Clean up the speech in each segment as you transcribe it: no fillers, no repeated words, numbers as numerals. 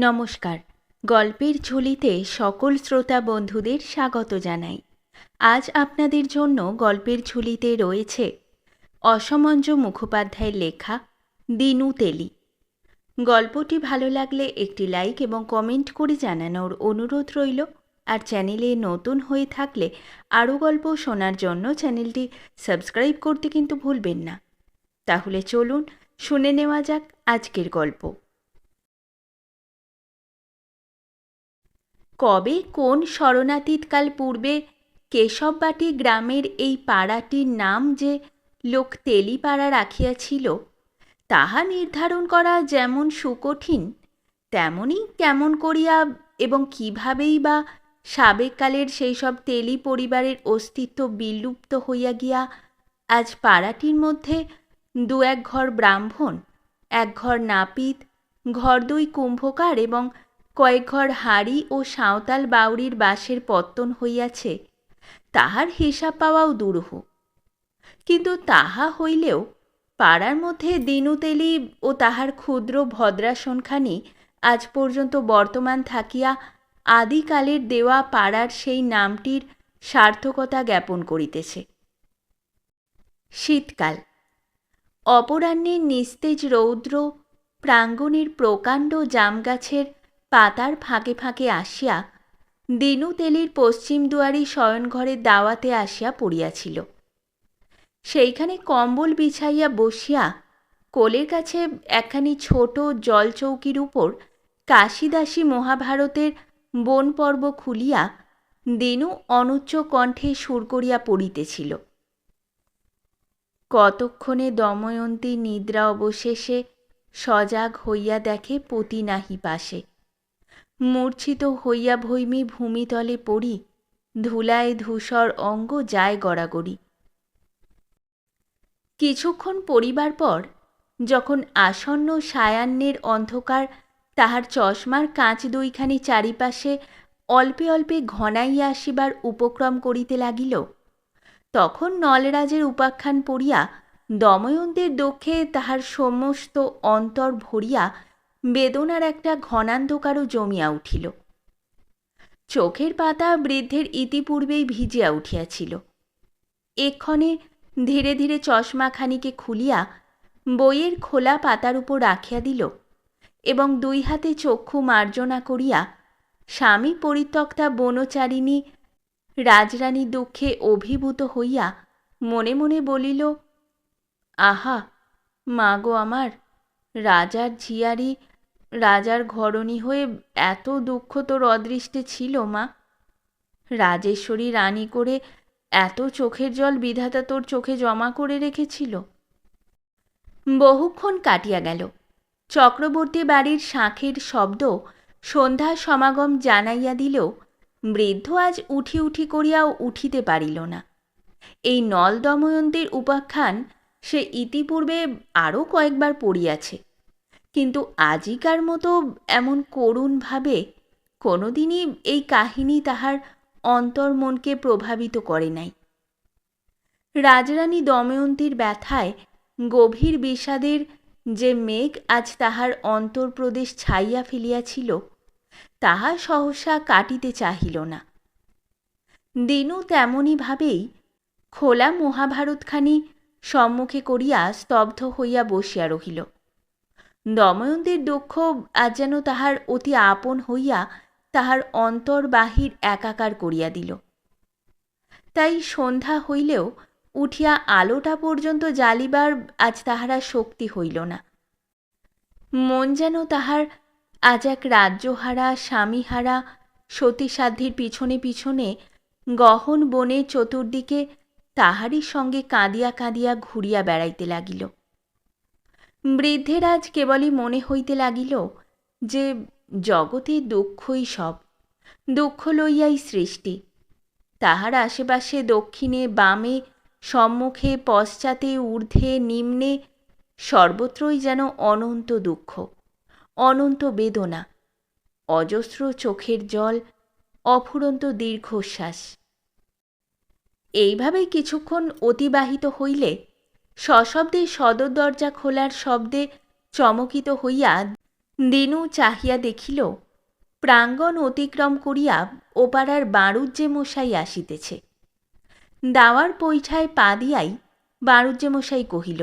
নমস্কার। গল্পের ঝুলিতে সকল শ্রোতা বন্ধুদের স্বাগত জানাই। আজ আপনাদের জন্য গল্পের ঝুলিতে রয়েছে অসমঞ্জ মুখোপাধ্যায়ের লেখা দিনু তেলি। গল্পটি ভালো লাগলে একটি লাইক এবং কমেন্ট করে জানানোর অনুরোধ রইল। আর চ্যানেলে নতুন হয়ে থাকলে আরও গল্প শোনার জন্য চ্যানেলটি সাবস্ক্রাইব করতে কিন্তু ভুলবেন না। তাহলে চলুন শুনে নেওয়া যাক আজকের গল্প। কবে কোন স্মরণাতীতকাল পূর্বে কেশববাটি গ্রামের এই পাড়াটির নাম যে লোক তেলিপাড়া রাখিয়াছিল, তাহা নির্ধারণ করা যেমন সুকঠিন, তেমনি কেমন করিয়া এবং কিভাবেই বা সাবেককালের সেই সব তেলি পরিবারের অস্তিত্ব বিলুপ্ত হইয়া গিয়া আজ পাড়াটির মধ্যে দু এক ঘর ব্রাহ্মণ, এক ঘর নাপিত, ঘর দুই কুম্ভকার এবং কয়েক ঘর হাড়ি ও সাঁওতাল বাউরির বাসের পত্তন হইয়াছে, তাহার হিসাব পাওয়াও দুরূহ। কিন্তু তাহা হইলেও পাড়ার মধ্যে দিনু তেলি ও তাহার ক্ষুদ্র ভদ্রাসনখানি আজ পর্যন্ত বর্তমান থাকিয়া আদিকালের দেওয়া পাড়ার সেই নামটির সার্থকতা জ্ঞাপন করিতেছে। শীতকাল। অপরাহ্নের নিস্তেজ রৌদ্র প্রাঙ্গণের প্রকাণ্ড জামগাছের পাতার ফাঁকে ফাঁকে আসিয়া দিনু তেলির পশ্চিম দুয়ারি শয়নঘরের দাওয়াতে আসিয়া পড়িয়াছিল। সেইখানে কম্বল বিছাইয়া বসিয়া কোলের কাছে একখানি ছোট জলচৌকির উপর কাশিদাসী মহাভারতের বন পর্ব খুলিয়া দিনু অনুচ্চ কণ্ঠে সুর করিয়া পড়িতেছিল। কতক্ষণে দময়ন্তী নিদ্রা অবশেষে সজাগ হইয়া দেখে পতি নাহি পাশে। মূর্ছিত হইয়া ভৈমী ভূমিতলে পড়ি, ধুলায় ধূসর অঙ্গ যায় গড়াগড়ি। কিছুক্ষণ পড়িবার পর যখন আসন্ন সায়াহ্নের অন্ধকার তাহার চশমার কাঁচ দুইখানি চারিপাশে অল্পে অল্পে ঘনাইয়া আসিবার উপক্রম করিতে লাগিল, তখন নলরাজের উপাখ্যান পড়িয়া দময়ন্তীর দুঃখে তাহার সমস্ত অন্তর ভরিয়া বেদনার একটা ঘনান্ধকারও জমিয়া উঠিল। চোখের পাতা বৃদ্ধের ইতিপূর্বেই ভিজিয়া উঠিয়াছিল। এক্ষণে ধীরে ধীরে চশমাখানিকে খুলিয়া বইয়ের খোলা পাতার উপর রাখিয়া দিল এবং দুই হাতে চক্ষু মার্জনা করিয়া স্বামী পরিত্যক্তা বনচারিণী রাজরানী দুঃখে অভিভূত হইয়া মনে মনে বলিল, আহা মা গো আমার, রাজার ঝিয়ারি, রাজার ঘরণী হয়ে এত দুঃখ তোর অদৃষ্টে ছিল মা। রাজেশ্বরী রানী করে এত চোখের জল বিধাতা তোর চোখে জমা করে রেখেছিল। বহুক্ষণ কাটিয়া গেল। চক্রবর্তী বাড়ির শাঁখের শব্দ সন্ধ্যা সমাগম জানাইয়া দিলেও বৃদ্ধ আজ উঠি উঠি করিয়াও উঠিতে পারিল না। এই নল দময়ন্তীর উপাখ্যান সে ইতিপূর্বে আরও কয়েকবার পড়িয়াছে, কিন্তু আজিকার মতো এমন করুণভাবে কোনোদিনই এই কাহিনী তাহার অন্তর্মনকে প্রভাবিত করে নাই। রাজরানী দময়ন্তীর ব্যথায় গভীর বিষাদের যে মেঘ আজ তাহার অন্তর্প্রদেশ ছাইয়া ফেলিয়াছিল, তাহা সহসা কাটিতে চাহিল না। দিনু তেমনিভাবেই খোলা মহাভারতখানি সম্মুখে করিয়া স্তব্ধ হইয়া বসিয়া রহিল। দময়ন্তীর দুঃখ আজ যেন তাহার অতি আপন হইয়া তাহার অন্তর বাহির একাকার করিয়া দিল। তাই সন্ধ্যা হইলেও উঠিয়া আলোটা পর্যন্ত জ্বালিবার আজ তাহারা শক্তি হইল না। মন যেন তাহার আজ এক রাজ্যহারা স্বামীহারা সতীসাধ্যের পিছনে পিছনে গহন বনে চতুর্দিকে তাহারই সঙ্গে কাঁদিয়া কাঁদিয়া ঘুরিয়া বেড়াইতে লাগিল। বৃদ্ধের আজ কেবলই মনে হইতে লাগিল যে জগতে দুঃখই সব, দুঃখ লইয়াই সৃষ্টি। তাহার আশেপাশে দক্ষিণে বামে সম্মুখে পশ্চাতে ঊর্ধ্বে নিম্নে সর্বত্রই যেন অনন্ত দুঃখ, অনন্ত বেদনা, অজস্র চোখের জল, অফুরন্ত দীর্ঘশ্বাস। এইভাবেই কিছুক্ষণ অতিবাহিত হইলে সশব্দে সদর দরজা খোলার শব্দে চমকিত হইয়া দিনু চাহিয়া দেখিল প্রাঙ্গণ অতিক্রম করিয়া ওপাড়ার বাঁড়ুজ্যে মশাই আসিতেছে। দাওয়ার পৈঠায় পা দিয়াই বাঁড়ুজ্যে মশাই কহিল,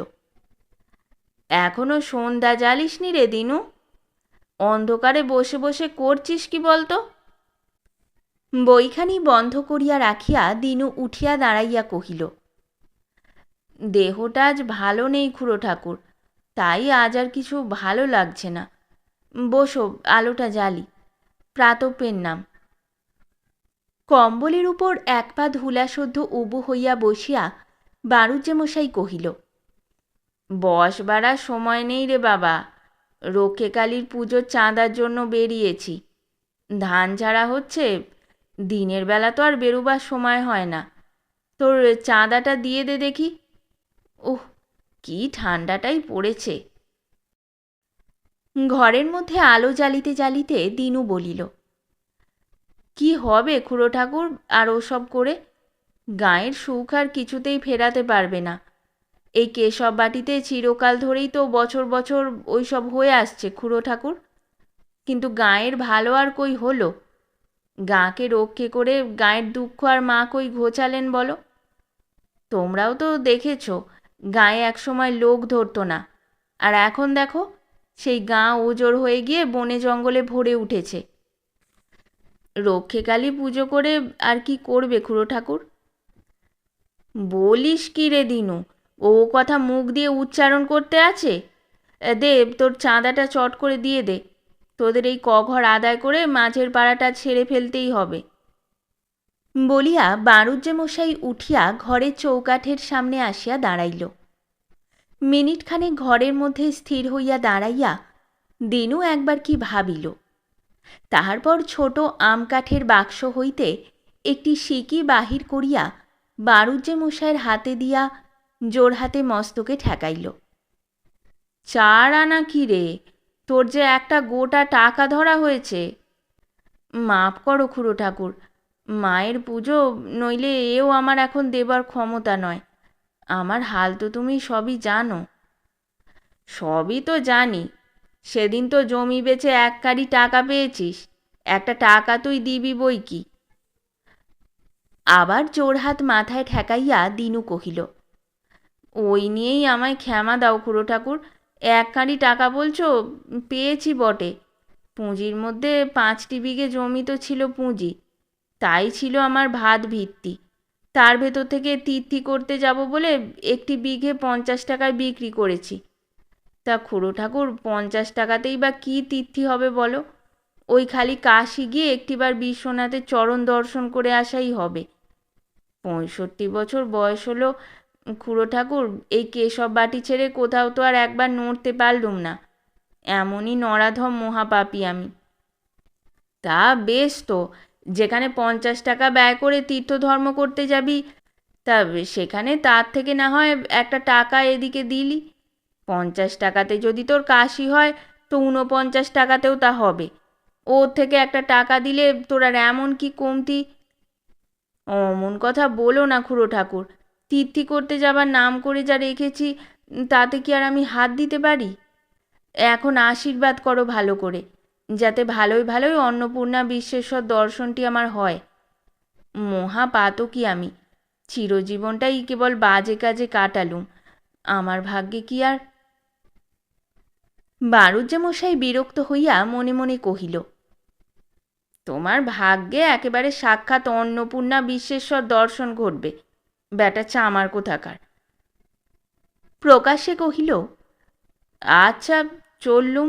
এখনো সন্ধ্যা জ্বালিসনি রে দিনু? অন্ধকারে বসে বসে করছিস কি বলতো? বইখানি বন্ধ করিয়া রাখিয়া দিনু উঠিয়া দাঁড়াইয়া কহিল, দেহটা আজ ভালো নেই খুড়ো ঠাকুর, তাই আজ আর কিছু ভালো লাগছে না। বসো, আলোটা জ্বালি, প্রাতপের নাম। কম্বলের উপর এক পা ধুলাসদ্ধ উবু হইয়া বসিয়া বাঁড়ুজ্যে মশাই কহিল, বসবার সময় নেই রে বাবা, রক্ষেকালীর পুজোর চাঁদার জন্য বেরিয়েছি। ধান ঝাড়া হচ্ছে, দিনের বেলা তো আর বেরোবার সময় হয় না। তোর চাঁদাটা দিয়ে দে দেখি। ওহ, কি ঠান্ডাটাই পড়েছে। ঘরের মধ্যে আলো জ্বালিতে জ্বালিতে দিনু বলিল, কি হবে খুড়ো ঠাকুর আর ওসব করে? গাঁয়ের সুখ আর কিছুতেই ফেরাতে পারবে না। এই কেশব বাটিতে চিরকাল ধরেই তো বছর বছর ওই সব হয়ে আসছে খুড়ো ঠাকুর, কিন্তু গাঁয়ের ভালো আর কই হলো? গাঁকে রক্ষে করে গাঁয়ের দুঃখ আর মা কই ঘোচালেন বলো? তোমরাও তো দেখেছ, গাঁয়ে একসময় লোক ধরতো না, আর এখন দেখো সেই গাঁ ওজোর হয়ে গিয়ে বনে জঙ্গলে ভরে উঠেছে। রক্ষেকালী পুজো করে আর কি করবে খুড়ো ঠাকুর? বলিস কি রে দিনু, ও কথা মুখ দিয়ে উচ্চারণ করতে আছে? দে, তোর চাঁদাটা চট করে দিয়ে দে। তোদের এই কঘর আদায় করে মাঝের পাড়াটা ছেড়ে ফেলতেই হবে। বলিয়া বাঁড়ুজ্যে মশাই উঠিয়া ঘরের চৌকাঠের সামনে আসিয়া দাঁড়াইল। মিনিটখানে ঘরের মধ্যে স্থির হইয়া দাঁড়াইয়া দিনু একবার কি ভাবিল। তাহার পর ছোট আম কাঠের বাক্স হইতে একটি সিকি বাহির করিয়া বাঁড়ুজ্যে মশাইয়ের হাতে দিয়া জোর হাতে মস্তকে ঠেকাইল। 4 আনা কি রে, তোর যে একটা গোটা টাকা ধরা হয়েছে। মাপ করো খুড়ো ঠাকুর, মায়ের পুজো, নইলে এও আমার এখন দেবার ক্ষমতা নয়। আমার হাল তো তুমি সবই জানো। সবই তো জানি, সেদিন তো জমি বেচে 1 কাড়ি টাকা পেয়েছিস, একটা টাকা তুই দিবি বই কি। আবার জোড়হাত মাথায় ঠেকাইয়া দিনু কহিল, ওই নিয়েই আমায় ক্ষমা দাও খুড়ো ঠাকুর। 1 কাড়ি টাকা বলছো, পেয়েছি বটে। পুঁজির মধ্যে 5টি বিঘে জমি তো ছিল পুঁজি, তাই ছিল আমার ভাত ভিত্তি। তার ভেতর থেকে তিথি করতে যাব বলে একটি বিঘে 50 টাকায় বিক্রি করেছি। তা খুড়ো ঠাকুর, 50 টাকাতেই বা কী তিথি হবে বলো? ওই খালি কাশি গিয়ে একটিবার বিশ্বনাথের চরণ দর্শন করে আসাই হবে। 65 বছর বয়স হলো খুড়ো ঠাকুর, এই কেশব বাটি ছেড়ে কোথাও তো আর একবার নড়তে পারলুম না। এমনই নরাধম মহাপাপী আমি। তা বেশ তো, যেখানে 50 টাকা ব্যয় করে তীর্থধর্ম করতে যাবি, তা সেখানে তার থেকে না হয় একটা টাকা এদিকে দিলি। 50 টাকাতে যদি তোর কাশি হয়, তো 49 টাকাতেও তা হবে। ওর থেকে একটা টাকা দিলে তোর আর এমন কি কমতি। অমন কথা বলো না খুড়ো ঠাকুর, তীর্থি করতে যাবার নাম করে যা রেখেছি, তাতে কি আর আমি হাত দিতে পারি? এখন আশীর্বাদ করো ভালো করে, যাতে ভালোই ভালোই অন্নপূর্ণা বিশ্বেশ্বর দর্শনটি আমার হয়। মহাপাতকী আমি, চিরজীবনটাই কেবল বাজে কাজে কাটালুম। আমার ভাগ্যে কি আর। বাঁড়ুজ্যে মশাই বিরক্ত হইয়া মনে মনে কহিল, তোমার ভাগ্যে একেবারে সাক্ষাৎ অন্নপূর্ণা বিশ্বেশ্বর দর্শন ঘটবে, ব্যাটা চামার কোথাকার। প্রকাশ্যে কহিল, আচ্ছা চললুম।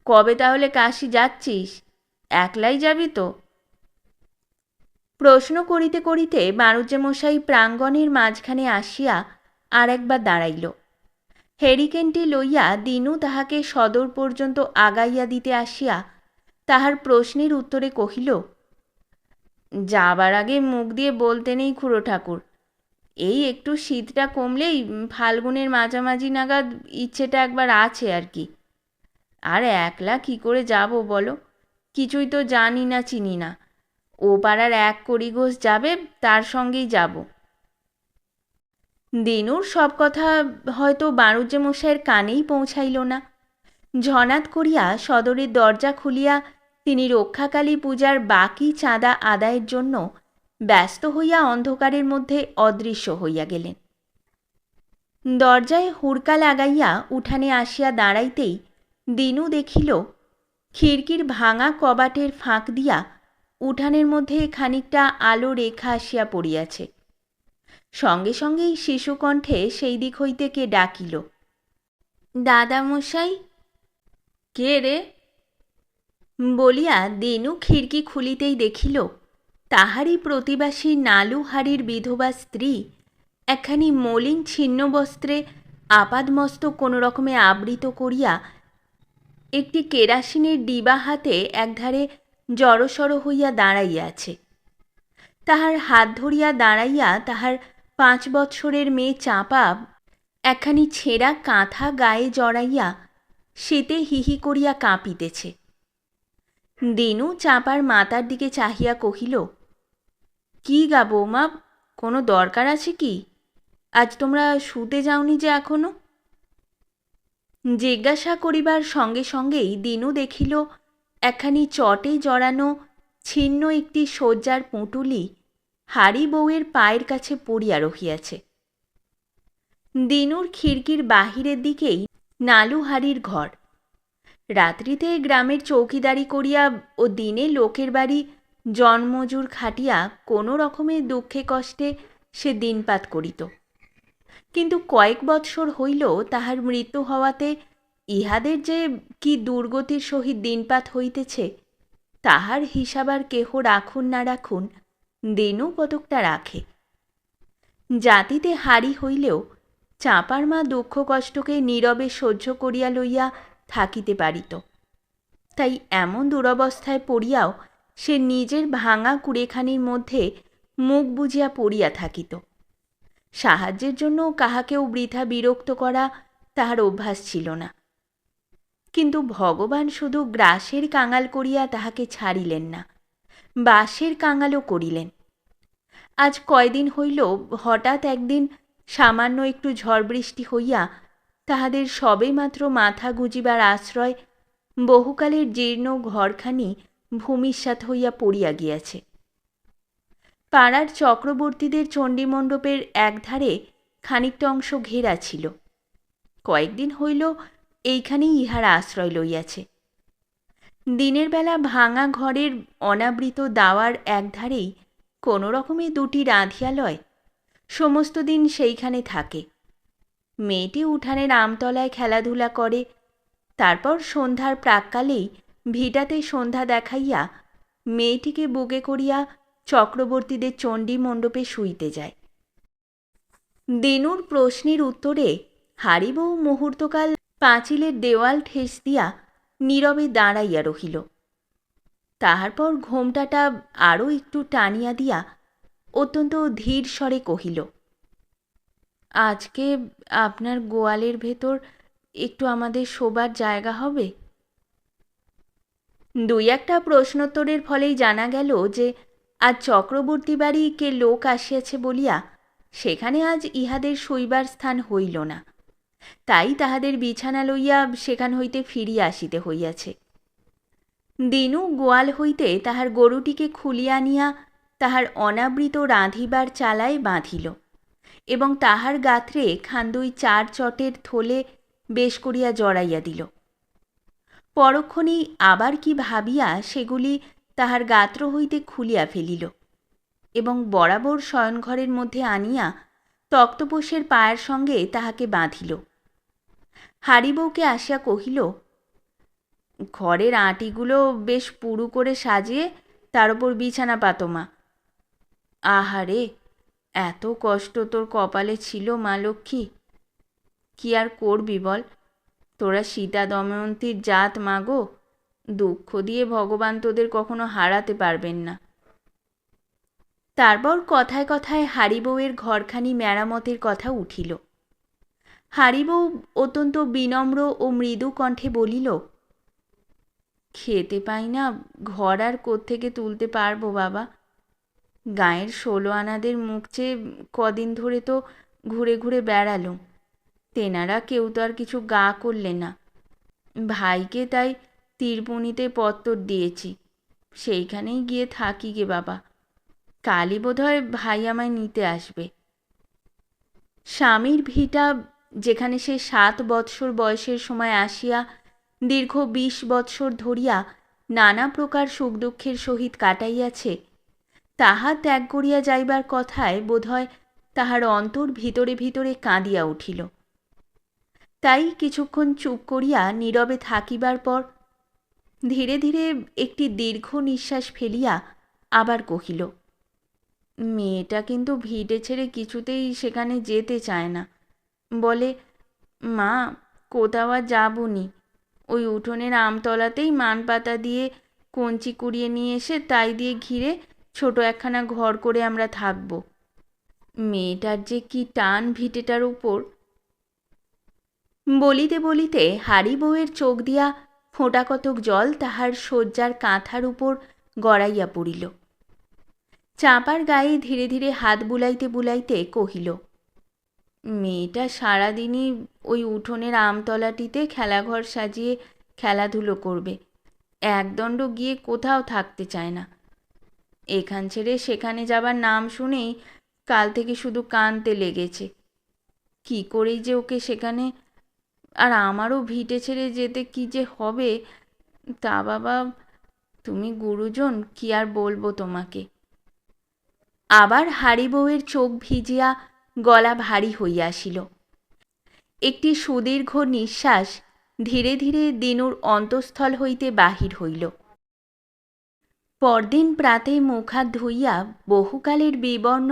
কবে তাহলে কাশী যাচ্ছিস? একলাই যাবি তো? প্রশ্ন করিতে করিতে বাঁড়ুজ্যে মশাই প্রাঙ্গণের মাঝখানে আসিয়া আর একবার দাঁড়াইল। হেরিকেনটি লইয়া দিনু তাহাকে সদর পর্যন্ত আগাইয়া দিতে আসিয়া তাহার প্রশ্নের উত্তরে কহিল, যাবার আগে মুখ দিয়ে বলতে নেই খুড়ো ঠাকুর, এই একটু শীতটা কমলেই ফাল্গুনের মাঝামাঝি নাগাদ ইচ্ছেটা একবার আছে আর কি। আর একলা কি করে যাব বলো? কিছুই তো জানি না, চিনি না। ও পাড়ার এক কড়িঘোষ যাবে, তার সঙ্গেই যাব। দিনুর সব কথা হয়তো বাঁড়ুজ্যে মশাইয়ের কানেই পৌঁছাইল না। ঝনাত করিয়া সদরের দরজা খুলিয়া তিনি রক্ষাকালী পূজার বাকি চাঁদা আদায়ের জন্য ব্যস্ত হইয়া অন্ধকারের মধ্যে অদৃশ্য হইয়া গেলেন। দরজায় হুড়কা লাগাইয়া উঠানে আসিয়া দাঁড়াইতেই দিনু দেখিল খিড়কির ভাঙা কবাটের ফাঁক দিয়া উঠানের মধ্যে খানিকটা আলো রেখা আসিয়া পড়িয়াছে। সঙ্গে সঙ্গেই শিশুকণ্ঠে সেই দিক হইতে কে ডাকিল, দাদামশাই। কে রে? বলিয়া দিনু খিড়কি খুলিতেই দেখিল তাহারই প্রতিবাসী নালুহারির বিধবা স্ত্রী একখানি মলিন ছিন্ন বস্ত্রে আপাদমস্তক কোনো রকমে আবৃত করিয়া একটি কেরাসিনের ডিবা হাতে একধারে জড়সড় হইয়া দাঁড়াইয়া আছে। তাহার হাত ধরিয়া দাঁড়াইয়া তাহার 5 বৎসরের মেয়ে চাঁপা একখানি ছেঁড়া কাঁথা গায়ে জড়াইয়া শীতে হিহি করিয়া কাঁপিতেছে। দিনু চাঁপার মাতার দিকে চাহিয়া কহিল, কি গা বৌমা, কোনো দরকার আছে কি? আজ তোমরা শুতে যাওনি যে এখনো? জিজ্ঞাসা করিবার সঙ্গে সঙ্গেই দিনু দেখিল একখানি চটে জড়ানো ছিন্ন একটি শয্যার পুঁটুলি হারি বউয়ের পায়ের কাছে পড়িয়া রহিয়াছে। দিনুর খিড়কির বাহিরের দিকেই নালুহারির ঘর। রাত্রিতে গ্রামের চৌকিদারি করিয়া ও দিনে লোকের বাড়ি জনমজুর খাটিয়া কোনো রকমের দুঃখে কষ্টে সে দিনপাত করিত। কিন্তু কয়েক বৎসর হইল তাহার মৃত্যু হওয়াতে ইহাদের যে কি দুর্গতির সহিত দিনপাত হইতেছে তাহার হিসাব আর কেহ রাখুন না রাখুন, দিনু কতকটা রাখে। জাতিতে হারি হইলেও চাঁপার মা দুঃখ কষ্টকে নীরবে সহ্য করিয়া লইয়া থাকিতে পারিত। তাই এমন দুরবস্থায় পড়িয়াও সে নিজের ভাঙা কুড়েখানির মধ্যে মুখ বুজিয়া পড়িয়া থাকিত। সাহায্যের জন্য কাহাকেও বৃথা বিরক্ত করা তাহার অভ্যাস ছিল না। কিন্তু ভগবান শুধু গ্রাসের কাঙাল করিয়া তাহাকে ছাড়িলেন না, বাসের কাঙালও করিলেন। আজ কয়দিন হইল হঠাৎ একদিন সামান্য একটু ঝড় বৃষ্টি হইয়া তাহাদের সবে মাত্র মাথা গুঁজিবার আশ্রয় বহুকালের জীর্ণ ঘরখানি ভূমিসাৎ হইয়া পড়িয়া গিয়াছে। পাড়ার চক্রবর্তীদের চণ্ডীমণ্ডপের একধারে খানিকটা অংশ ঘেরা ছিল। কয়েকদিন হইল এইখানেই ইহারা আশ্রয় লইয়াছে। দিনের বেলা ভাঙা ঘরের অনাবৃত দাওয়ার একধারেই কোনো রকমে 2টি রাঁধিয়ালয়, সমস্ত দিন সেইখানে থাকে। মেয়েটি উঠানের আমতলায় খেলাধুলা করে, তারপর সন্ধ্যার প্রাক্কালেই ভিটাতে সন্ধ্যা দেখাইয়া মেয়েটিকে বুকে করিয়া চক্রবর্তীদের চণ্ডী মণ্ডপে শুইতে যায়। দিনুর প্রশ্নের উত্তরে হারিবউ মুহূর্তকাল পাঁচিলের দেওয়াল ঠেস দিয়া নীরবে দাঁড়াইয়া রহিল। তাহার পর ঘোমটাটা আরও একটু টানিয়া দিয়া অত্যন্ত ধীর স্বরে কহিল, আজকে আপনার গোয়ালের ভেতর একটু আমাদের শোবার জায়গা হবে? 2-1টা প্রশ্নোত্তরের ফলেই জানা গেল যে আজ চক্রবর্তী বাড়ি কে লোক আসিয়াছে বলিয়া সেখানে আজ ইহাদের শৈবার স্থান হইল না। তাই তাহাদের বিছানা লইয়া সেখান হইতে ফিরিয়া আসিতে হইয়াছে। দিনু গোয়াল হইতে তাহার গরুটিকে খুলিয়া আনিয়া তাহার অনাবৃত রাঁধিবার চালায় বাঁধিল এবং তাহার গাত্রে খান্দই 4 চটের থলে বেশ করিয়া জড়াইয়া দিল। পরক্ষণেই আবার কি ভাবিয়া সেগুলি তাহার গাত্র হইতে খুলিয়া ফেলিল এবং বরাবর শয়নঘরের মধ্যে আনিয়া তক্তপোষের পায়ের সঙ্গে তাহাকে বাঁধিল। হারিবউকে আসিয়া কহিল, ঘরের আঁটিগুলো বেশ পুরু করে সাজিয়ে তার উপর বিছানা পাতো মা। আহারে, এত কষ্ট তোর কপালে ছিল মা লক্ষ্মী, কি আর করবি বল? তোরা সীতা দময়ন্তীর জাত মাগো, দুঃখ দিয়ে ভগবান তোদের কখনো হারাতে পারবেন না। তারপর কথায় কথায় হারিবউয়ের ঘরখানি মেরামতের কথা উঠিল। হারিবউ অত্যন্ত বিনম্র ও মৃদু কণ্ঠে বলিল, খেতে পাই না, ঘর আর কোত্থেকে তুলতে পারবো বাবা? গাঁয়ের 16 আনাদের মুখ চেয়ে কদিন ধরে তো ঘুরে ঘুরে বেড়ালুম, তেনারা কেউ তো আর কিছু গা করলে না। ভাইকে তাই তীরপুনিতে পত্তর দিয়েছি, সেইখানেই গিয়ে থাকি গে বাবা। কালই বোধহয় ভাই আমায় নিতে আসবে। স্বামীর ভিটা, যেখানে সে 7 বৎসর বয়সের সময় আসিয়া দীর্ঘ 20 বৎসর ধরিয়া নানা প্রকার সুখ দুঃখের সহিত কাটাইয়াছে, তাহা ত্যাগ করিয়া যাইবার কথায় বোধহয় তাহার অন্তর ভিতরে ভিতরে কাঁদিয়া উঠিল। তাই কিছুক্ষণ চুপ করিয়া নীরবে থাকিবার পর ধীরে ধীরে একটি দীর্ঘ নিঃশ্বাস ফেলিয়া আবার কহিল, মেয়েটা কিন্তু ভিটে ছেড়ে কিছুতেই সেখানে যেতে চায় না। বলে, মা, কোথাও আর যাবনি, ওই উঠোনের আমতলাতেই মানপাতা দিয়ে কঞ্চি কুড়িয়ে নিয়ে এসে তাই দিয়ে ঘিরে ছোট একখানা ঘর করে আমরা থাকব। মেয়েটার যে কি টান ভিটেটার উপর। বলিতে বলিতে হাড়ি বউয়ের চোখ দিয়া ফোঁটা কতক জল তাহার শয্যার কাঁথার উপর গড়াইয়া পড়িল। চাঁপার গায়ে ধীরে ধীরে হাত বুলাইতে বুলাইতে কহিল, মেয়েটা সারাদিনই ওই উঠোনের আমতলাটিতে খেলাঘর সাজিয়ে খেলাধুলো করবে, একদণ্ড গিয়ে কোথাও থাকতে চায় না। এখান ছেড়ে সেখানে যাবার নাম শুনেই কাল থেকে শুধু কাঁদতে লেগেছে। কি করেই যে ওকে সেখানে, আর আমারও ভিটে ছেড়ে যেতে কি যে হবে, তা বাবা তুমি গুরুজন, কি আর বলবো তোমাকে। আবার হাড়ি বউয়ের চোখ ভিজিয়া গলা ভারী হইয়া আসিল। একটি সুদীর্ঘ নিঃশ্বাস ধীরে ধীরে দিনুর অন্তঃস্থল হইতে বাহির হইল। পরদিন প্রাতে মুখ হাত ধুইয়া বহুকালের বিবর্ণ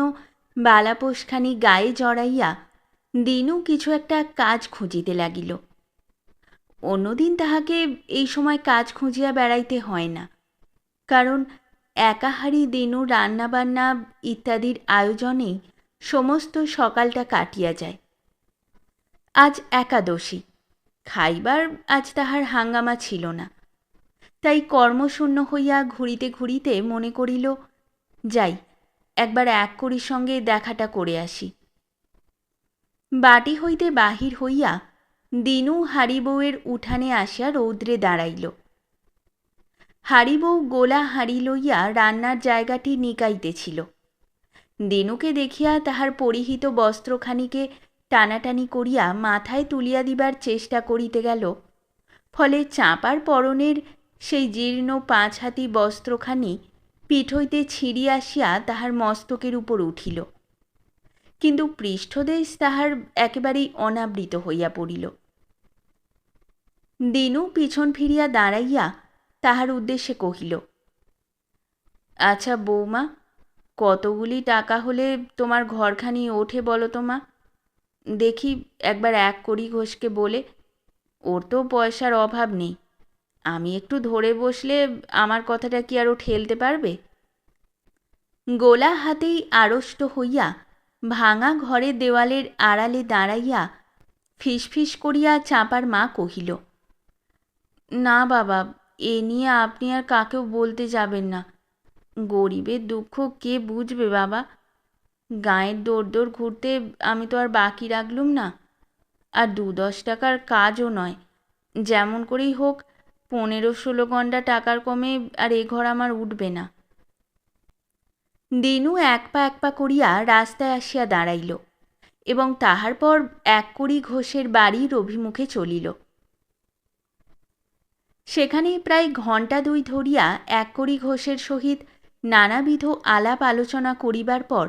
বালাপোষখানি গায়ে জড়াইয়া দিনু কিছু একটা কাজ খুঁজিতে লাগিল। অন্যদিন তাহাকে এই সময় কাজ খুঁজিয়া বেড়াইতে হয় না, কারণ একাহারি দিনু রান্নাবান্না ইত্যাদির আয়োজনেই সমস্ত সকালটা কাটিয়া যায়। আজ একাদশী, খাইবার আজ তাহার হাঙ্গামা ছিল না। তাই কর্মশূন্য হইয়া ঘুরিতে ঘুরিতে মনে করিল, যাই একবার এক কড়ির সঙ্গে দেখাটা করে আসি। বাটি হইতে বাহির হইয়া দিনু হাড়ি বউয়ের উঠানে আসিয়া রৌদ্রে দাঁড়াইল। হাড়ি বউ গোলা হাঁড়ি লইয়া রান্নার জায়গাটি নিকাইতেছিল। দিনুকে দেখিয়া তাহার পরিহিত বস্ত্রখানিকে টানাটানি করিয়া মাথায় তুলিয়া দিবার চেষ্টা করিতে গেল, ফলে চাঁপার পরনের সেই জীর্ণ 5 হাতি বস্ত্রখানি পিঠ হইতে ছিঁড়িয়া আসিয়া তাহার মস্তকের উপর উঠিল, কিন্তু পৃষ্ঠদেশ তাহার একেবারেই অনাবৃত হইয়া পড়িল। দিনু পিছন ফিরিয়া দাঁড়াইয়া তাহার উদ্দেশ্যে কহিল, আচ্ছা বৌমা, কতগুলি টাকা হলে তোমার ঘরখানি ওঠে বলো তো মা? দেখি একবার 1 কড়ি ঘোষকে বলে, ওর তো পয়সার অভাব নেই। আমি একটু ধরে বসলে আমার কথাটা কি আরও ঠেলতে পারবে? গোলা হাতেই আড়ষ্ট হইয়া ভাঙা ঘরের দেওয়ালের আড়ালে দাঁড়াইয়া ফিসফিস করিয়া চাঁপার মা কহিল, না বাবা, এ নিয়ে আপনি আর কাকেও বলতে যাবেন না। গরিবের দুঃখ কে বুঝবে বাবা? গাঁয়ের দৌড় দৌড় ঘুরতে আমি তো আর বাকি রাখলুম না, আর 2-10 টাকার কাজও নয়। যেমন করেই হোক 15-16 গন্ডা টাকার কমে আর এ ঘর আমার উঠবে না। দিনু এক পা করিয়া রাস্তায় আসিয়া দাঁড়াইল এবং তাহার পর 1 কড়ি ঘোষের বাড়ির অভিমুখে চলিল। সেখানেই প্রায় ঘণ্টা 2 ধরিয়া 1 কড়ি ঘোষের সহিত নানাবিধ আলাপ আলোচনা করিবার পর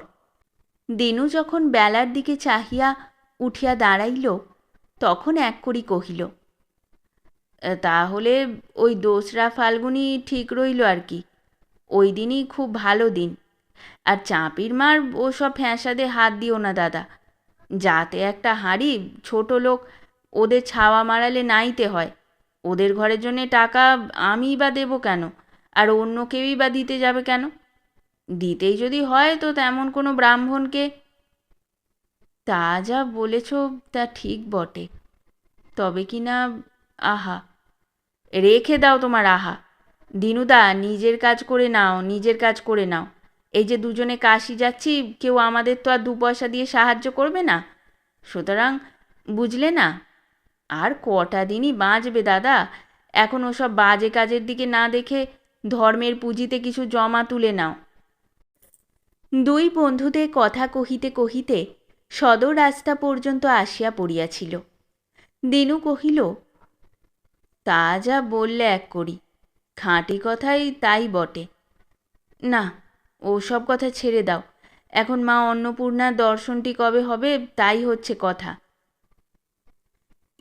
দিনু যখন বেলার দিকে চাহিয়া উঠিয়া দাঁড়াইল, তখন 1 কড়ি কহিল, তাহলে ওই 2রা ফাল্গুনি ঠিক রইল আর কি। ওই দিনই খুব ভালো দিন। আর চাঁপির মার ও সব ফ্যাঁসাদে হাত দিও না দাদা। যাতে একটা হাঁড়ি, ছোট লোক, ওদের ছাওয়া মারালে নাইতে হয়। ওদের ঘরের জন্যে টাকা আমিই বা দেবো কেন, আর অন্য কেউই বা দিতে যাবে কেন? দিতেই যদি হয় তো তেমন কোনো ব্রাহ্মণকে। তা যা বলেছ তা ঠিক বটে, তবে কি না, আহা, রেখে দাও তোমার আহা। দিনুদা, নিজের কাজ করে নাও, নিজের কাজ করে নাও। এই যে দুজনে কাশি যাচ্ছি, কেউ আমাদের তো আর 2 পয়সা দিয়ে সাহায্য করবে না, সুতরাং বুঝলে না? আর কটা দিনই বাঁচবে দাদা, এখন ওসব বাজে কাজের দিকে না দেখে ধর্মের পুঁজিতে কিছু জমা তুলে নাও। দুই বন্ধুদের কথা কহিতে কহিতে সদর রাস্তা পর্যন্ত আসিয়া পড়িয়াছিল। দিনু কহিল, তা যা বললে এক করি, খাঁটি কথাই তাই বটে। না, ওসব কথা ছেড়ে দাও, এখন মা অন্নপূর্ণার দর্শনটি কবে হবে তাই হচ্ছে কথা।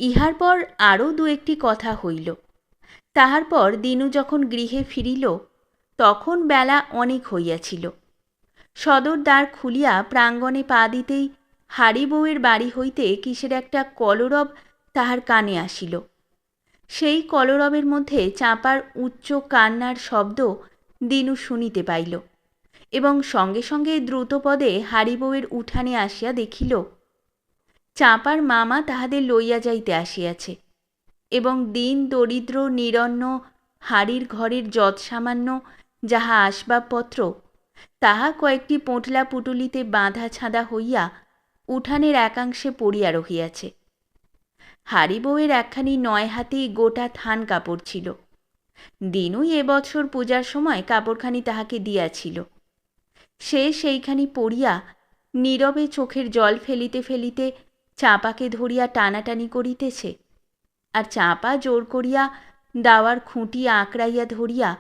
ইহার পর আরও দু একটি কথা হইল। তাহার পর দিনু যখন গৃহে ফিরিল তখন বেলা অনেক হইয়াছিল। সদর দ্বার খুলিয়া প্রাঙ্গণে পা দিতেই হারি বউয়ের বাড়ি হইতে কিসের একটা কলরব তাহার কানে আসিল। সেই কলরবের মধ্যে চাঁপার উচ্চ কান্নার শব্দ দিনু শুনিতে পাইল এবং সঙ্গে সঙ্গে দ্রুতপদে হারি বউয়ের উঠানে আসিয়া দেখিল চাঁপার মামা তাহাদের লইয়া যাইতে আসিয়াছে এবং দিন দরিদ্র নিরন্ন হাড়ির ঘরের যৎসামান্য যাহা আসবাবপত্র তাহা কয়েকটি পোঁটলা পুটুলিতে বাঁধা ছাঁদা হইয়া উঠানের একাংশে পড়িয়া রহিয়াছে। হারি বউয়ের একখানি 9 হাতি গোটা থান কাপড় ছিল। দিনুই এবছর পূজার সময় কাপড়খানি তাহাকে দিয়াছিল। সে সেইখানি পড়িয়া নীরবে চোখের জল ফেলিতে ফেলিতে চাঁপাকে ধরিয়া টানাটানি করিতেছে, আর চাঁপা জোর করিয়া দাওয়ার খুঁটি আঁকড়াইয়া ধরিয়া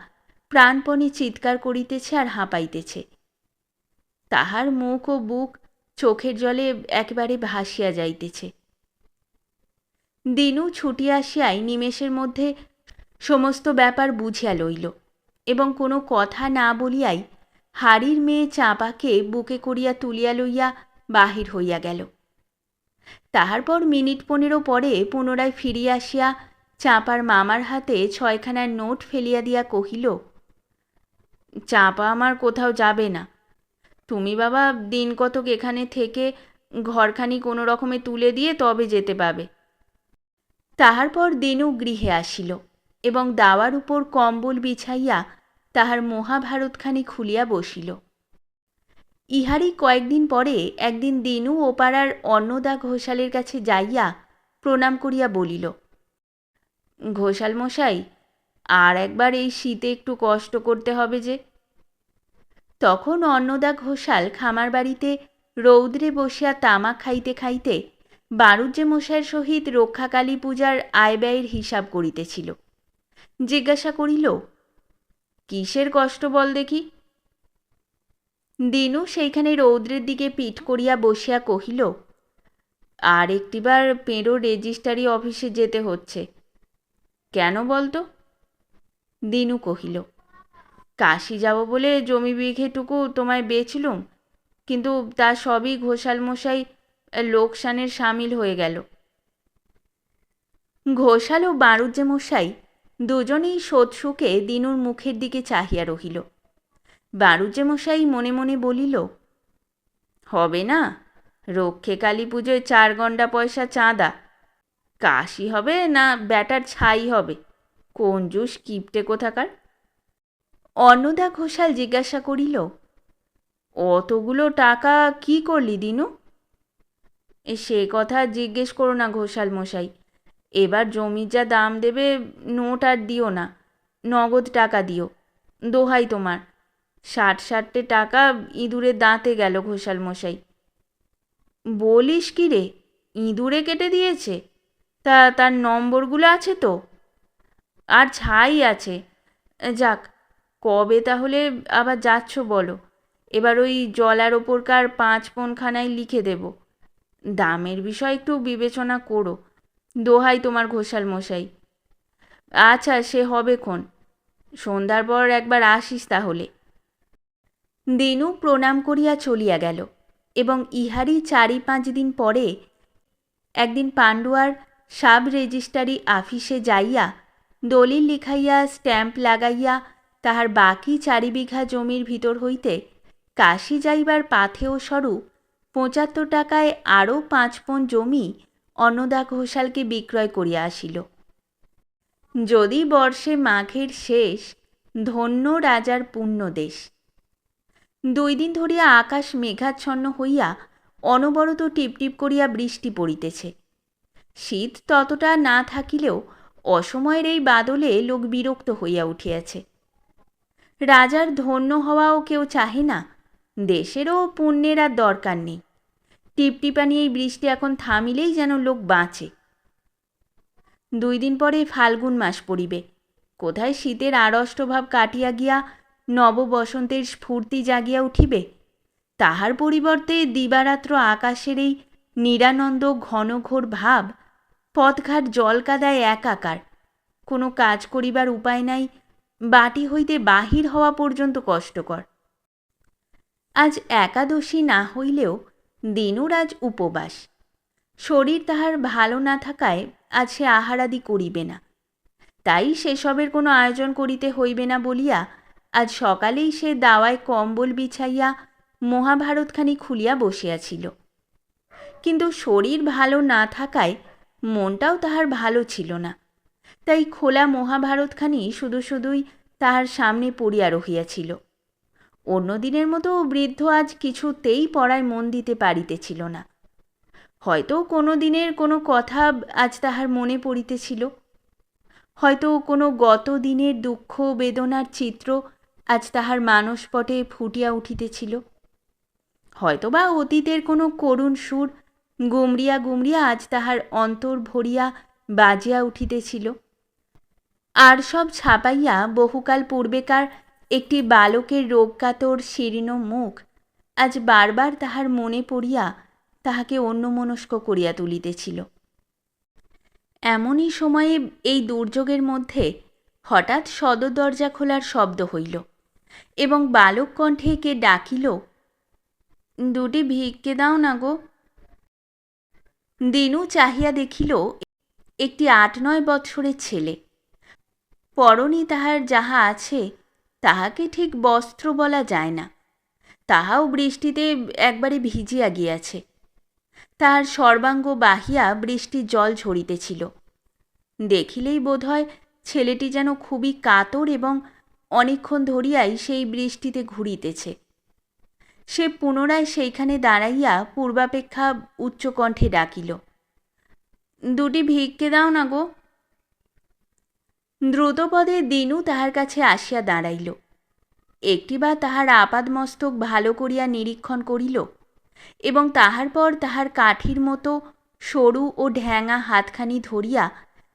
প্রাণপণে চিৎকার করিতেছে আর হাঁপাইতেছে। তাহার মুখ ও বুক চোখের জলে একেবারে ভাসিয়া যাইতেছে। দিনু ছুটিয়া আসিয়াই নিমেষের মধ্যে সমস্ত ব্যাপার বুঝিয়া লইল এবং কোনো কথা না বলিয়াই হাড়ির মেয়ে চাঁপাকে বুকে করিয়া তুলিয়া লইয়া বাহির হইয়া গেল। তাহার পর মিনিট 15 পরে পুনরায় ফিরিয়া আসিয়া চাঁপার মামার হাতে 6খানার নোট ফেলিয়া দিয়া কহিল, চাঁপা আমার কোথাও যাবে না, তুমি বাবা দিন কতক এখানে থেকে ঘরখানি কোনো রকমে তুলে দিয়ে তবে যেতে পাবে। তাহার পর দিনু গৃহে আসিল এবং দাওয়ার উপর কম্বল বিছাইয়া তাহার মহাভারতখানি খুলিয়া বসিল। ইহারই কয়েকদিন পরে একদিন দিনু ও পাড়ার অন্নদা ঘোষালের কাছে যাইয়া প্রণাম করিয়া বলিল, ঘোষাল মশাই, আর একবার এই শীতে একটু কষ্ট করতে হবে যে। তখন অন্নদা ঘোষাল খামার বাড়িতে রৌদ্রে বসিয়া তামাক খাইতে খাইতে বারুজ্জে মশাইয়ের সহিত রক্ষাকালী পূজার আয় ব্যয়ের হিসাব করিতেছিল। জিজ্ঞাসা করিল, কিসের কষ্ট বল দেখি? দিনু সেইখানে রৌদ্রের দিকে পিঠ করিয়া বসিয়া কহিল, আর একটিবার পেঁড়ো রেজিস্ট্রারি অফিসে যেতে হচ্ছে। কেন বলতো? দিনু কহিল, কাশি যাব বলে জমি বিঘেটুকু তোমায় বেচলুম, কিন্তু তা সবই ঘোষাল মশাই লোকসানের সামিল হয়ে গেল। ঘোষাল ও বারুজ্জে মশাই দুজনেই সোৎসুকে দিনুর মুখের দিকে চাহিয়া রহিল। বারুজ্জে মশাই মনে মনে বলিল, হবে না, রক্ষে কালী পুজোয় 4 গন্ডা পয়সা চাঁদা, কাশি হবে না ব্যাটার ছাই হবে, কঞ্জুস কিপটে কোথাকার। অন্নদা ঘোষাল জিজ্ঞাসা করিল, অতগুলো টাকা কি করলি দিনু? সে কথা জিজ্ঞেস করো না ঘোষাল মশাই, এবার জমির যা দাম দেবে নোট আর দিও না, নগদ টাকা দিও, দোহাই তোমার। 60 টাকা ইঁদুরের দাঁতে গেল ঘোষাল মশাই। বলিস কি রে, ইঁদুরে কেটে দিয়েছে? তা তার নম্বরগুলো আছে তো? আর ছাই আছে। যাক, কবে তাহলে আবার যাচ্ছ বলো? এবার ওই জলার ওপরকার 5 পণখানায় লিখে দেব। দামের বিষয় একটু বিবেচনা করো, দোহাই তোমার ঘোষাল মশাই। আচ্ছা, সে হবে ক্ষণ, সন্ধ্যার পর একবার আসিস তাহলে। দিনু প্রণাম করিয়া চলিয়া গেল এবং ইহারই 4-5 দিন পরে একদিন পাণ্ডুয়ার সাব রেজিস্ট্রারি অফিসে যাইয়া দলিল লিখাইয়া স্ট্যাম্প লাগাইয়া তাহার বাকি 4 বিঘা জমির ভিতর হইতে কাশি যাইবার পাথেয় স্বরূপ 75 টাকায় আরও 5 পণ জমি অন্নদা ঘোষালকে বিক্রয় করিয়া আসিল। যদি বর্ষে মাঘের শেষ, ধন্য রাজার পুণ্য দেশ। 2 দিন ধরিয়া আকাশ মেঘাচ্ছন্ন হইয়া অনবরত টিপটিপ করিয়া বৃষ্টি পড়িতেছে। শীত ততটা না থাকিলেও অসময়ের এই বাদলে লোক বিরক্ত হইয়া উঠিয়াছে। রাজার ধন্য হওয়াও কেউ চাহে না, দেশেরও পুণ্যের আর দরকার নেই। টিপটিপানি এই বৃষ্টি এখন থামিলেই যেন লোক বাঁচে। 2 দিন পরে ফাল্গুন মাস পড়িবে। কোথায় শীতের আড়ষ্টভাব কাটিয়া গিয়া নববসন্তের স্ফূর্তি জাগিয়া উঠিবে, তাহার পরিবর্তে দিবারাত্র আকাশের এই নিরানন্দ ঘনঘোর ভাব, পথঘাট জলকাদায় একাকার, কোনো কাজ করিবার উপায় নাই, বাটি হইতে বাহির হওয়া পর্যন্ত কষ্টকর। আজ একাদশী না হইলেও দিনুর আজ উপবাস। শরীর তাহার ভালো না থাকায় আজ সে আহারাদি করিবে না, তাই সেসবের কোনো আয়োজন করিতে হইবে না বলিয়া আজ সকালেই সে দাওয়ায় কম্বল বিছাইয়া মহাভারতখানি খুলিয়া বসিয়াছিল। কিন্তু শরীর ভালো না থাকায় মনটাও তাহার ভালো ছিল না, তাই খোলা মহাভারতখানি শুধু শুধুই তাহার সামনে পড়িয়া রহিয়াছিল। অন্যদিনের মতো বৃদ্ধ আজ কিছুতেই পড়ায় মন দিতে পারিতেছিল না। হয়তো কোনো দিনের কোনো কথা আজ তাহার মনে পড়িতেছিল, হয়তো কোনো গত দিনের দুঃখ বেদনার চিত্র আজ তাহার মানসপটে ফুটিয়া উঠিতেছিল, হয়তোবা অতীতের কোনো করুণ সুর গুমরিয়া গুমরিয়া আজ তাহার অন্তর ভরিয়া বাজিয়া উঠিতেছিল। আর সব ছাপাইয়া বহুকাল পূর্বেকার একটি বালকের রোগকাতর শীর্ণ মুখ আজ বারবার তাহার মনে পড়িয়া তাহাকে অন্যমনস্ক করিয়া তুলিতেছিল। এমনই সময়ে এই দুর্যোগের মধ্যে হঠাৎ সদর দরজা খোলার শব্দ হইল এবং বালক কণ্ঠে কে ডাকিল, দুটি ভিক্ষে দাও না গো। দিনু চাহিয়া দেখিল একটি 8-9 বৎসরের ছেলে। পরনে তাহার যাহা আছে তাহাকে ঠিক বস্ত্র বলা যায় না, তাহাও বৃষ্টিতে একবারে ভিজিয়া গিয়াছে। তাহার সর্বাঙ্গ বাহিয়া বৃষ্টির জল ঝরিতেছিল। দেখিলেই বোধ হয় ছেলেটি যেন খুবই কাতর এবং অনেকক্ষণ ধরিয়াই সেই বৃষ্টিতে ঘুরিতেছে। সে পুনরায় সেইখানে দাঁড়াইয়া পূর্বাপেক্ষা উচ্চকণ্ঠে ডাকিল, দুটি ভিক্ষে দাও না গো। দ্রুতপদে দিনু তাহার কাছে আসিয়া দাঁড়াইল। একটিবার তাহার আপাদমস্তক ভালো করিয়া নিরীক্ষণ করিল এবং তাহার পর তাহার কাঠির মতো সরু ও ঢ্যাঙা হাতখানি ধরিয়া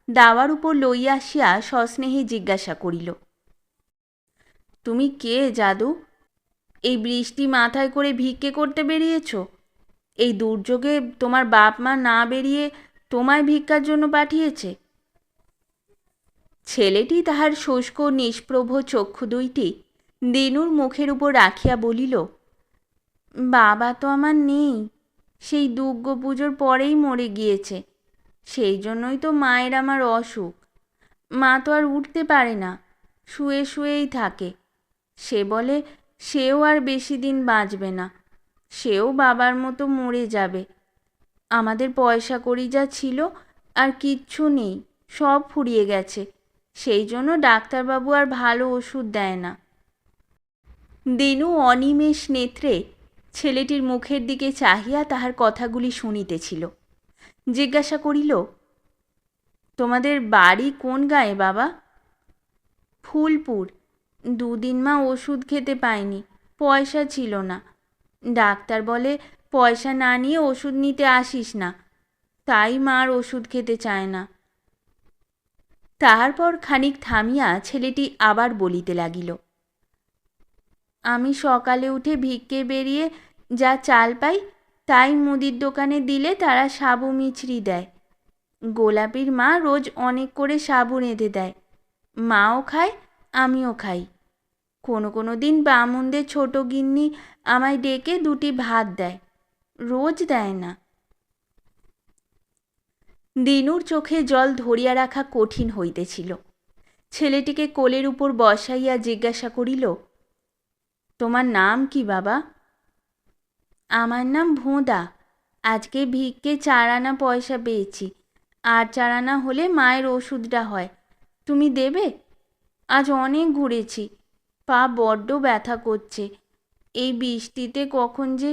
দাওয়ার উপর লইয়া আসিয়া সস্নেহে জিজ্ঞাসা করিল, তুমি কে জাদু? এই বৃষ্টি মাথায় করে ভিক্ষে করতে বেরিয়েছ? এই দুর্যোগে তোমার বাপ মা না বেরিয়ে তোমায় ভিক্ষার জন্য পাঠিয়েছে? ছেলেটি তাহার শুষ্ক নিষ্প্রভ চক্ষু দুইটি দিনুর মুখের উপর রাখিয়া বলিল, বাবা তো আমার নেই, সেই দুর্গা পুজোর পরেই মরে গিয়েছে। সেই জন্যই তো মায়ের আমার অসুখ। মা তো আর উঠতে পারে না, শুয়ে শুয়েই থাকে। সে বলে সেও আর বেশি দিন বাঁচবে না, সেও বাবার মতো মরে যাবে। আমাদের পয়সা কড়ি যা ছিল আর কিচ্ছু নেই, সব ফুরিয়ে গেছে। সেই জন্য ডাক্তারবাবু আর ভালো ওষুধ দেয় না। দিনু অনিমেষ নেত্রে ছেলেটির মুখের দিকে চাহিয়া তাহার কথাগুলি শুনিতেছিল। জিজ্ঞাসা করিল, তোমাদের বাড়ি কোন গাঁয়ে বাবা? ফুলপুর। 2 দিন মা ওষুধ খেতে পায়নি, পয়সা ছিল না। ডাক্তার বলে পয়সা না নিয়ে ওষুধ নিতে আসিস না, তাই মার ওষুধ খেতে চায় না। তাহার পর খানিক থামিয়া ছেলেটি আবার বলিতে লাগিল, আমি সকালে উঠে ভিক্ষে বেরিয়ে যা চাল পাই তাই মুদির দোকানে দিলে তারা সাবু মিছরি দেয়। গোলাপির মা রোজ অনেক করে সাবু রেঁধে দেয়, মাও খায় আমিও খাই। কোনো কোনো দিন বামুনদের ছোট গিন্নি আমায় ডেকে 2টি ভাত দেয়, রোজ দেয় না। দিনুর চোখে জল ধরিয়া রাখা কঠিন হইতেছিল। ছেলেটিকে কোলের উপর বসাইয়া জিজ্ঞাসা করিল, তোমার নাম কি বাবা? আমার নাম ভোঁদা। আজকে ভিক্ষে 4 আনা পয়সা পেয়েছি, আর 4 আনা হলে মায়ের ওষুধটা হয়, তুমি দেবে? আজ অনেক ঘুরেছি, পা বড্ড ব্যথা করছে, এই বৃষ্টিতে কখন যে।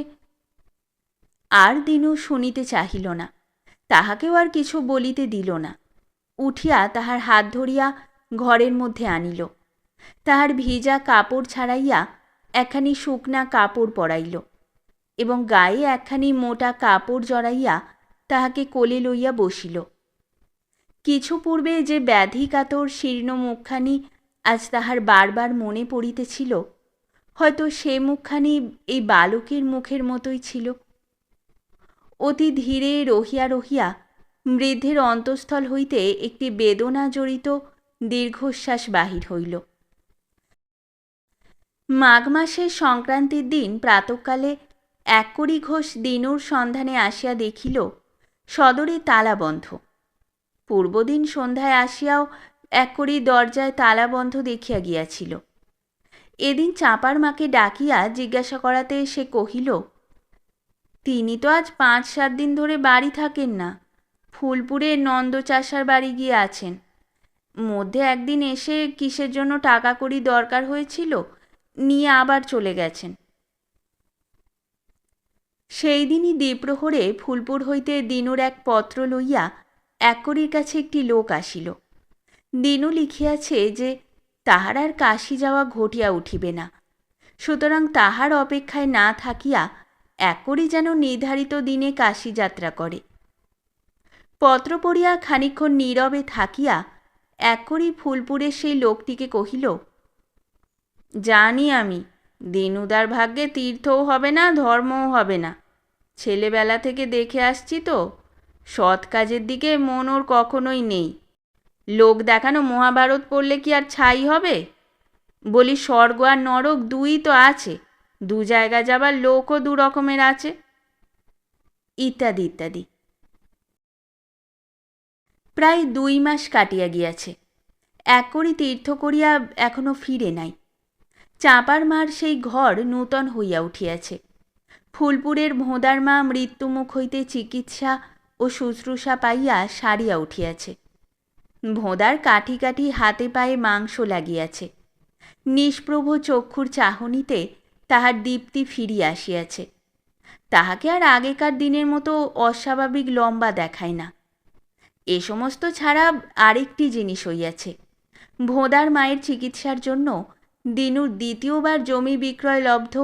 আর দিনু শুনিতে চাহিল না। তাহাকেও আর কিছু বলিতে দিল না। উঠিয়া তাহার হাত ধরিয়া ঘরের মধ্যে আনিল। তাহার ভিজা কাপড় ছাড়াইয়া একখানি শুকনা কাপড় পরাইল এবং গায়ে একখানি মোটা কাপড় জড়াইয়া তাহাকে কোলে লইয়া বসিল। কিছু পূর্বে যে ব্যাধি কাতর শীর্ণ মুখখানি আজ তাহার বারবার মনে পড়িতেছিল, হয়তো সে মুখখানি এই বালকের মুখের মতোই ছিল। অতি ধীরে রহিয়া রহিয়া বৃদ্ধের অন্তঃস্থল হইতে একটি বেদনা জড়িত দীর্ঘশ্বাস বাহির হইল। মাঘ মাসের সংক্রান্তির দিন প্রাতঃকালে এককড়ি ঘোষ দিনুর সন্ধানে আসিয়া দেখিল সদরে তালা বন্ধ। পূর্বদিন সন্ধ্যায় আসিয়াও এককড়ি দরজায় তালা বন্ধ দেখিয়া গিয়াছিল। এদিন চাঁপার মাকে ডাকিয়া জিজ্ঞাসা করাতে সে কহিল, তিনি তো আজ 5-7 দিন ধরে বাড়ি থাকেন না, ফুলপুরে নন্দচাষার বাড়ি গিয়ে আছেন। মধ্যে একদিন এসে কিসের জন্য টাকা কড়ি দরকার হয়েছিল, নিয়ে আবার চলে গেছেন। সেই দিনই দ্বিপ্রহরে ফুলপুর হইতে দিনুর এক পত্র লইয়া এককড়ির কাছে একটি লোক আসিল। দিনু লিখিয়াছে যে তাহার আর কাশী যাওয়া ঘটিয়া উঠিবে না, সুতরাং তাহার অপেক্ষায় না থাকিয়া এককড়ি যেন নির্ধারিত দিনে কাশী যাত্রা করে। পত্র পড়িয়া খানিকক্ষণ নীরবে থাকিয়া এককড়ি ফুলপুরে সেই লোকটিকে কহিল, জানি আমি দিনুদার ভাগ্যে তীর্থও হবে না, ধর্মও হবে না। ছেলেবেলা থেকে দেখে আসছি তো, সৎ কাজের দিকে মন ওর কখনোই নেই। লোক দেখানো মহাভারত পড়লে কি আর ছাই হবে? বলি স্বর্গ আর নরক দুই তো আছে, 2 জায়গা যাবার লোকও 2 রকমের আছে, ইত্যাদি ইত্যাদি। প্রায় 2 মাস কাটিয়া গিয়াছে। এককড়ি তীর্থ করিয়া এখনো ফিরে নাই। চাঁপার মার সেই ঘর নূতন হইয়া উঠিয়াছে। ফুলপুরের ভোঁদার মা মৃত্যুমুখ হইতে চিকিৎসা ও শুশ্রূষা পাইয়া সারিয়া উঠিয়াছে। ভোঁদার কাঠি কাঠি হাতে পায়ে মাংস লাগিয়াছে। নিষ্প্রভ চক্ষুর চাহনিতে তাহার দীপ্তি ফিরিয়া আসিয়াছে। তাহাকে আর আগেকার দিনের মতো অস্বাভাবিক লম্বা দেখায় না। এ সমস্ত ছাড়া আরেকটি জিনিস হইয়াছে। ভোঁদার মায়ের চিকিৎসার জন্য দিনুর দ্বিতীয়বার জমি বিক্রয় লব্ধ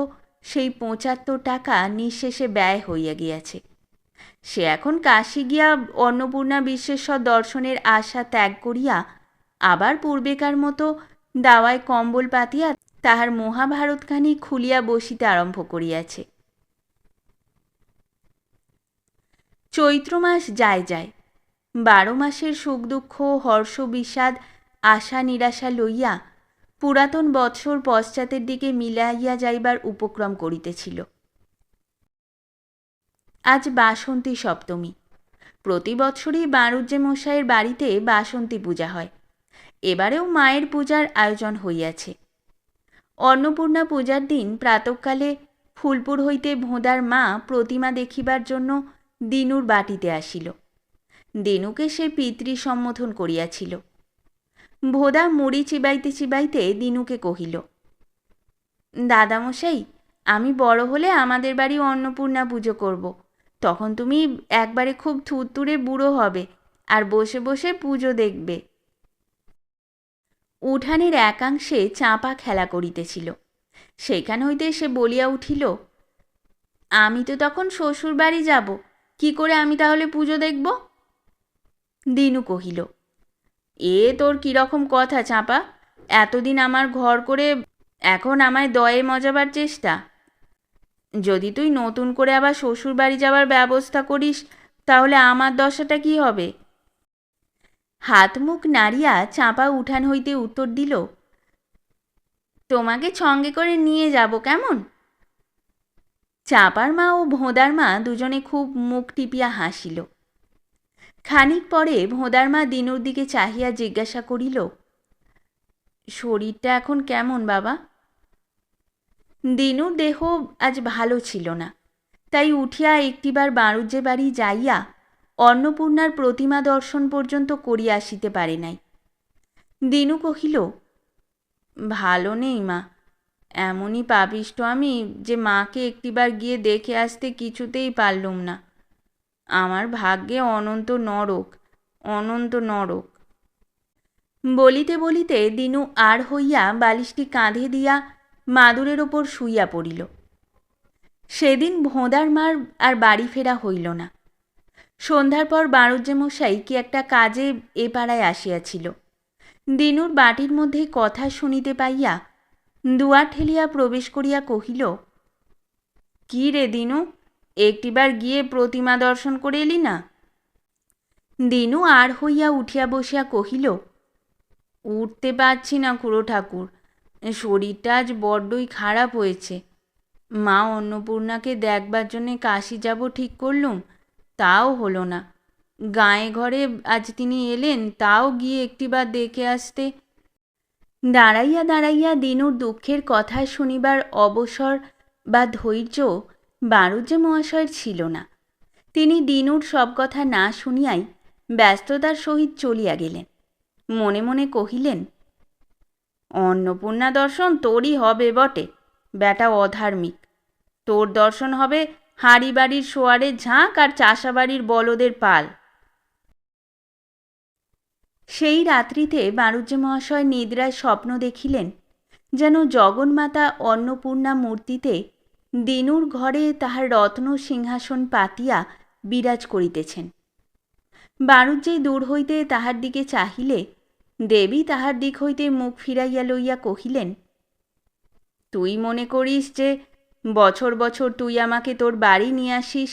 সেই 75 টাকা নিঃশেষে ব্যয় হইয়া গিয়াছে। সে এখন কাশী গিয়া অন্নপূর্ণা বিশ্বেশ্বর দর্শনের আশা ত্যাগ করিয়া আবার পূর্বেকার মতো দাওয়ায় কম্বল পাতিয়া তাহার মহাভারতখানি খুলিয়া বসিতে আরম্ভ করিয়াছে। চৈত্র মাস যায় যায়। 12 মাসের সুখ দুঃখ, হর্ষ বিষাদ, আশা নিরাশা লইয়া পুরাতন বৎসর পশ্চাতের দিকে মিলাইয়া যাইবার উপক্রম করিতেছিল। আজ বাসন্তী সপ্তমী। প্রতি বৎসরই বাঁড়ুজ্যে মশাইয়ের বাড়িতে বাসন্তী পূজা হয়। এবারেও মায়ের পূজার আয়োজন হইয়াছে। অন্নপূর্ণা পূজার দিন প্রাতঃকালে ফুলপুর হইতে ভোঁদার মা প্রতিমা দেখিবার জন্য দিনুর বাটিতে আসিল। দিনুকে সে পিতৃ সম্বোধন করিয়াছিল। ভোঁদা মুড়ি চিবাইতে চিবাইতে দিনুকে কহিল, দাদামশাই, আমি বড় হলে আমাদের বাড়ি অন্নপূর্ণা পুজো করব। তখন তুমি একবারে খুব থুরথুরে বুড়ো হবে আর বসে বসে পুজো দেখবে। উঠানের একাংশে চাঁপা খেলা করিতেছিল। সেখান হইতে সে বলিয়া উঠিল, আমি তো তখন শ্বশুর বাড়ি যাব, কি করে আমি তাহলে পুজো দেখব? দিনু কহিল, এ তোর কীরকম কথা চাঁপা? এতদিন আমার ঘর করে এখন আমায় দয়ে মজাবার চেষ্টা। যদি তুই নতুন করে আবার শ্বশুর বাড়ি যাবার ব্যবস্থা করিস, তাহলে আমার দশাটা কি হবে? হাত মুখ নাড়িয়া চাঁপা উঠান হইতে উত্তর দিল, তোমাকে সঙ্গে করে নিয়ে যাব কেমন? চাঁপার মা ও ভোঁদার মা দুজনে খুব মুখ টিপিয়া হাসিল। খানিক পরে ভোঁদার মা দিনুর দিকে চাহিয়া জিজ্ঞাসা করিল, শরীরটা এখন কেমন বাবা? দিনুর দেহ আজ ভালো ছিল না, তাই উঠিয়া একটিবার বাঁড়ুজ্যে বাড়ি যাইয়া অন্নপূর্ণার প্রতিমা দর্শন পর্যন্ত করিয়া আসিতে পারে নাই। দিনু কহিল, ভালো নেই মা, এমনই পাপিষ্ট আমি যে মাকে একটিবার গিয়ে দেখে আসতে কিছুতেই পারলুম না। আমার ভাগ্যে অনন্ত নরক, অনন্ত নরক। বলিতে বলিতে দিনু আর হইয়া বালিশটি কাঁধে দিয়া মাদুরের ওপর শুইয়া পড়িল। সেদিন ভোঁদার মার আর বাড়ি ফেরা হইল না। সন্ধ্যার পর বাড়ুজ্যেমশাই কি একটা কাজে এ পাড়ায় আসিয়াছিল। দিনুর বাটির মধ্যে কথা শুনিতে পাইয়া দুয়ার ঠেলিয়া প্রবেশ করিয়া কহিল, কি রে দিনু, একটিবার গিয়ে প্রতিমা দর্শন করে এলি না? দিনু আর হইয়া উঠিয়া বসিয়া কহিল, উঠতে পারছি না খুড়ো ঠাকুর, শরীরটা আজ বড্ডই খারাপ হয়েছে। মা অন্নপূর্ণাকে দেখবার জন্যে কাশি যাব ঠিক করলুম, তাও হলো না। গায়ে ঘরে আজ তিনি এলেন, তাও গিয়ে একটিবার দেখে আসতে। দাঁড়াইয়া দাঁড়াইয়া দিনুর দুঃখের কথা শুনিবার অবসর বা ধৈর্য বাড়ুজ্যে মহাশয়ের ছিল না। তিনি দিনুর সব কথা না শুনিয়াই ব্যস্ততার সহিত চলিয়া গেলেন। মনে মনে কহিলেন, অন্নপূর্ণা দর্শন তোরই হবে বটে, বেটা অধার্মিক। তোর দর্শন হবে হাঁড়ি বাড়ির শোয়ারের ঝাঁক আর চাষাবাড়ির বলদের পাল। সেই রাত্রিতে বাড়ুজ্যে মহাশয় নিদ্রায় স্বপ্ন দেখিলেন, যেন জগন্মাতা অন্নপূর্ণা মূর্তিতে দিনুর ঘরে তাহার রত্ন সিংহাসন পাতিয়া বিরাজ করিতেছেন। বাড়ুজ্যে দূর হইতে তাহার দিকে চাহিলে দেবী তাহার দিক হইতে মুখ ফিরাইয়া লইয়া কহিলেন, তুই মনে করিস যে বছর বছর তুই আমাকে তোর বাড়ি নিয়ে আসিস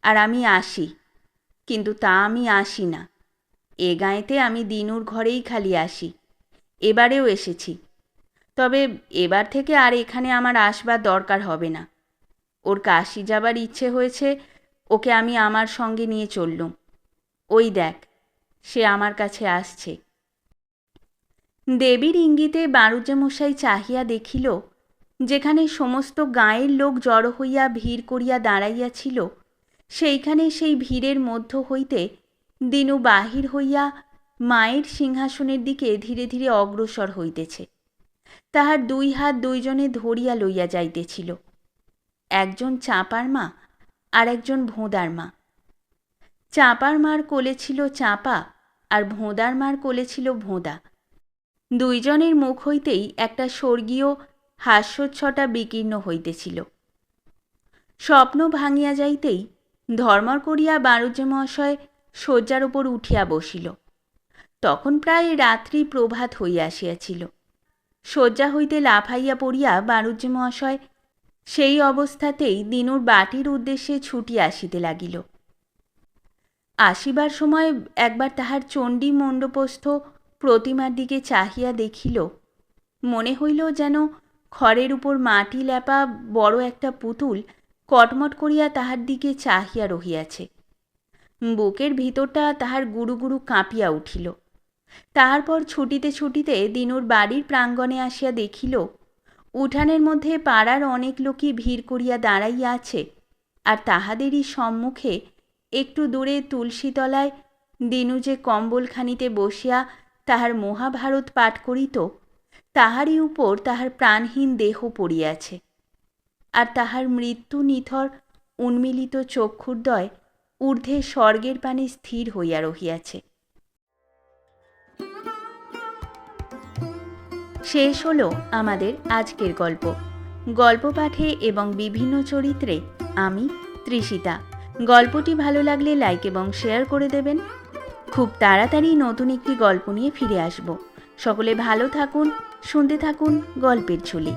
আর আমি আসি, কিন্তু তা আমি আসি না। এ গাঁয়েতে আমি দিনুর ঘরেই খালি আসি, এবারেও এসেছি। তবে এবার থেকে আর এখানে আমার আসবার দরকার হবে না। ওর কাশি যাবার ইচ্ছে হয়েছে, ওকে আমি আমার সঙ্গে নিয়ে চললুম। ওই দেখ, সে আমার কাছে আসছে। দেবীর ইঙ্গিতে বাড়ুজ্যে মশাই চাহিয়া দেখিল, যেখানে সমস্ত গাঁয়ের লোক জড়ো হইয়া ভিড় করিয়া দাঁড়াইয়াছিল, সেইখানে সেই ভিড়ের মধ্য হইতে দিনু বাহির হইয়া মায়ের সিংহাসনের দিকে ধীরে ধীরে অগ্রসর হইতেছে। তাহার দুই হাত দুইজনে ধরিয়া লইয়া যাইতেছিল, একজন চাঁপার মা আর একজন ভোঁদার মা। চাঁপার মার কোলে ছিল চাঁপা আর ভোঁদার মার কোলে ছিল ভোঁদা। দুইজনের মুখ হইতেই একটা স্বর্গীয় হাস্যোচ্ছটা বিকীর্ণ হইতেছিল। স্বপ্ন ভাঙিয়া যাইতেই ধর্মর করিয়া বাড়ুজ্যে মহাশয় শয্যার উপর উঠিয়া বসিল। তখন প্রায় রাত্রি প্রভাত হইয়া আসিয়াছিল। শয্যা হইতে লাফাইয়া পড়িয়া বাড়ুজ্যে মহাশয় সেই অবস্থাতেই দিনুর বাটির উদ্দেশ্যে ছুটিয়া আসিতে লাগিল। আসিবার সময় একবার তাহার চণ্ডী মণ্ডপস্থ প্রতিমার দিকে চাহিয়া দেখিল, মনে হইল যেন খড়ের উপর মাটি লেপা বড় একটা পুতুল কটমট করিয়া তাহার দিকে চাহিয়া রহিয়াছে। বুকের ভিতরটা তাহার গুরু গুরু কাঁপিয়া উঠিল। তাহার পর ছুটিতে ছুটিতে দিনুর বাড়ির প্রাঙ্গণে আসিয়া দেখিল, উঠানের মধ্যে পাড়ার অনেক লোকই ভিড় করিয়া দাঁড়াইয়া আছে, আর তাহাদেরই সম্মুখে একটু দূরে তুলসীতলায় দিনু যে কম্বলখানিতে বসিয়া তাহার মহাভারত পাঠ করিত, তাহারই উপর তাহার প্রাণহীন দেহ পড়িয়াছে, আর তাহার মৃত্যু নিথর উন্মিলিত চক্ষুর্দয় ঊর্ধ্বে স্বর্গের পানে স্থির হইয়া রহিয়াছে। শেষ হলো আমাদের আজকের গল্প। গল্প পাঠে এবং বিভিন্ন চরিত্রে আমি তৃষিতা। গল্পটি ভালো লাগলে লাইক এবং শেয়ার করে দেবেন। খুব তাড়াতাড়ি নতুন একটি গল্প নিয়ে ফিরে আসব। সকলে ভালো থাকুন, শুনতে থাকুন গল্পের ঝুলি।